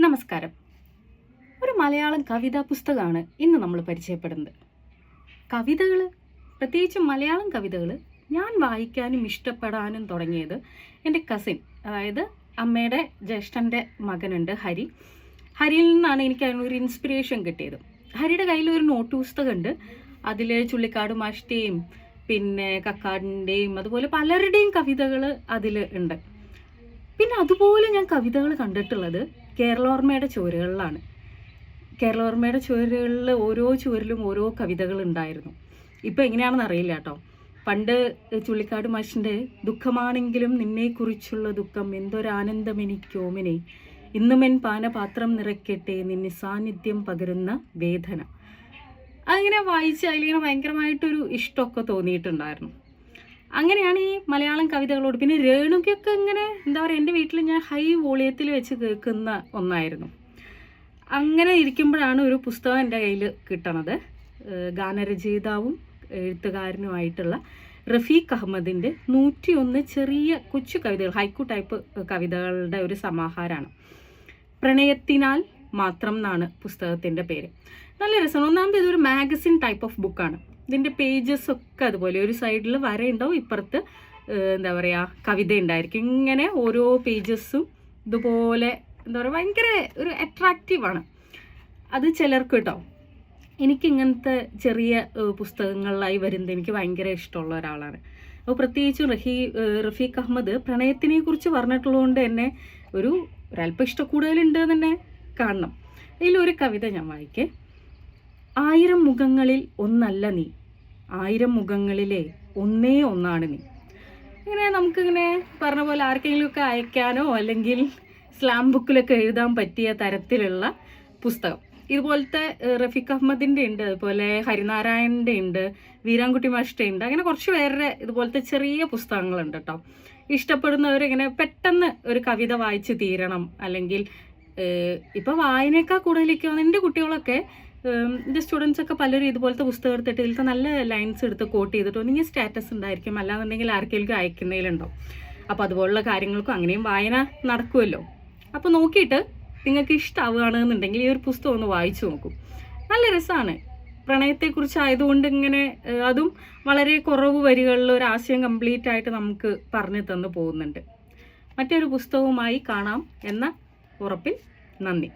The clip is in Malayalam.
നമസ്കാരം. ഒരു മലയാളം കവിതാ പുസ്തകമാണ് ഇന്ന് നമ്മൾ പരിചയപ്പെടുന്നത്. കവിതകൾ, പ്രത്യേകിച്ച് മലയാളം കവിതകൾ ഞാൻ വായിക്കാനും ഇഷ്ടപ്പെടാനും തുടങ്ങിയത് എൻ്റെ കസിൻ, അതായത് അമ്മയുടെ ജ്യേഷ്ഠൻ്റെ മകനുണ്ട് ഹരി. ഹരിയിൽ നിന്നാണ് എനിക്ക് അതിനൊരു ഇൻസ്പിറേഷൻ കിട്ടിയത്. ഹരിയുടെ കയ്യിൽ ഒരു നോട്ട് പുസ്തകമുണ്ട്. അതിൽ ചുള്ളിക്കാട് മാഷിൻ്റെയും പിന്നെ കക്കാടിൻ്റെയും അതുപോലെ പലരുടെയും കവിതകൾ അതിൽ ഉണ്ട്. പിന്നെ അതുപോലെ ഞാൻ കവിതകൾ കണ്ടിട്ടുള്ളത് കേരളോർമ്മയുടെ ചുവരുകളിലാണ്. കേരളോർമ്മയുടെ ചുവരുകളിൽ ഓരോ ചുവരിലും ഓരോ കവിതകൾ ഉണ്ടായിരുന്നു. ഇപ്പോൾ എങ്ങനെയാണെന്ന് അറിയില്ല കേട്ടോ. പണ്ട് ചുള്ളിക്കാട് മാഷിൻ്റെ ദുഃഖമാണെങ്കിലും നിന്നെക്കുറിച്ചുള്ള ദുഃഖം എന്തൊരാനന്ദമെനിക്കോമിനെ ഇന്നുമെൻ പാനപാത്രം നിറയ്ക്കട്ടെ നിന്നെ സാന്നിധ്യം പകരുന്ന വേദന. അങ്ങനെ വായിച്ച് അതിലിങ്ങനെ ഭയങ്കരമായിട്ടൊരു ഇഷ്ടമൊക്കെ തോന്നിയിട്ടുണ്ടായിരുന്നു. അങ്ങനെയാണ് ഈ മലയാളം കവിതകളോട്. പിന്നെ രേണുകൊക്കെ ഇങ്ങനെ എന്താ പറയുക, എൻ്റെ വീട്ടിൽ ഞാൻ ഹൈ വോളിയത്തിൽ വെച്ച് കേൾക്കുന്ന ഒന്നായിരുന്നു. അങ്ങനെ ഇരിക്കുമ്പോഴാണ് ഒരു പുസ്തകം എൻ്റെ കയ്യിൽ കിട്ടണത്. ഗാനരചയിതാവും എഴുത്തുകാരനുമായിട്ടുള്ള റഫീഖ് അഹമ്മദിൻ്റെ 101 ചെറിയ കൊച്ചു കവിതകൾ, ഹൈക്കു ടൈപ്പ് കവിതകളുടെ ഒരു സമാഹാരമാണ്. പ്രണയത്തിനാൽ മാത്രം എന്നാണ് പുസ്തകത്തിൻ്റെ പേര്. നല്ല രസമാണ്. ഒന്നാമത് ഇതൊരു മാഗസിൻ ടൈപ്പ് ഓഫ് ബുക്കാണ്. ഇതിൻ്റെ പേജസ് ഒക്കെ അതുപോലെ ഒരു സൈഡിൽ വരയുണ്ടാവും, ഇപ്പുറത്ത് എന്താ പറയുക കവിത ഉണ്ടായിരിക്കും. ഇങ്ങനെ ഓരോ പേജസും ഇതുപോലെ എന്താ പറയുക ഭയങ്കര ഒരു അട്രാക്റ്റീവാണ് അത് ചിലർക്ക് കേട്ടോ. എനിക്കിങ്ങനത്തെ ചെറിയ പുസ്തകങ്ങളിലായി വരുന്നത് എനിക്ക് ഭയങ്കര ഇഷ്ടമുള്ള ഒരാളാണ്. അപ്പോൾ പ്രത്യേകിച്ചും റഫീഖ് അഹമ്മദ് പ്രണയത്തിനെ കുറിച്ച് പറഞ്ഞിട്ടുള്ളതുകൊണ്ട് തന്നെ ഒരല്പം ഇഷ്ടക്കൂടുതലുണ്ട് തന്നെ കാണണം. അതിലൊരു കവിത ഞാൻ വായിക്കേ. 1000 മുഖങ്ങളിൽ ഒന്നല്ല നീ, 1000 മുഖങ്ങളിലെ ഒന്നേ ഒന്നാണ് നീ. ഇങ്ങനെ നമുക്കിങ്ങനെ പറഞ്ഞ പോലെ ആർക്കെങ്കിലുമൊക്കെ അയക്കാനോ അല്ലെങ്കിൽ സ്ലാം ബുക്കിലൊക്കെ എഴുതാൻ പറ്റിയ തരത്തിലുള്ള പുസ്തകം. ഇതുപോലത്തെ റഫീഖ് അഹമ്മദിൻ്റെ ഉണ്ട്, അതുപോലെ ഹരിനാരായണൻ്റെ ഉണ്ട്, വീരാൻകുട്ടി മാഷിൻ്റെ ഉണ്ട്. അങ്ങനെ കുറച്ച് പേരുടെ ഇതുപോലത്തെ ചെറിയ പുസ്തകങ്ങളുണ്ട് കേട്ടോ. ഇഷ്ടപ്പെടുന്നവരിങ്ങനെ പെട്ടെന്ന് ഒരു കവിത വായിച്ച് തീരണം, അല്ലെങ്കിൽ ഇപ്പോൾ വായനയേക്കാൾ കൂടുതലേക്കാണ് എൻ്റെ കുട്ടികളൊക്കെ എൻ്റെ സ്റ്റുഡൻസ് ഒക്കെ പലരും ഇതുപോലത്തെ പുസ്തകം എടുത്തിട്ട് ഇതിലത്തെ നല്ല ലൈൻസ് എടുത്ത് കോട്ട് ചെയ്തിട്ട് ഒന്നെങ്കിൽ സ്റ്റാറ്റസ് ഉണ്ടായിരിക്കും, അല്ലാന്നുണ്ടെങ്കിൽ ആർക്കെങ്കിലും അയക്കുന്നതിലുണ്ടാവും. അപ്പോൾ അതുപോലുള്ള കാര്യങ്ങൾക്കും അങ്ങനെയും വായന നടക്കുമല്ലോ. അപ്പോൾ നോക്കിയിട്ട് നിങ്ങൾക്ക് ഇഷ്ടമാവുകയാണെന്നുണ്ടെങ്കിൽ ഈ ഒരു പുസ്തകം ഒന്ന് വായിച്ചു നോക്കും. നല്ല രസമാണ്. പ്രണയത്തെക്കുറിച്ച് ആയതുകൊണ്ട് ഇങ്ങനെ അതും വളരെ കുറവ് വരികളിൽ ഒരു ആശയം കംപ്ലീറ്റ് ആയിട്ട് നമുക്ക് പറഞ്ഞു തന്നു പോകുന്നുണ്ട്. മറ്റൊരു പുസ്തകവുമായി കാണാം എന്ന ഉറപ്പിൽ നന്ദി.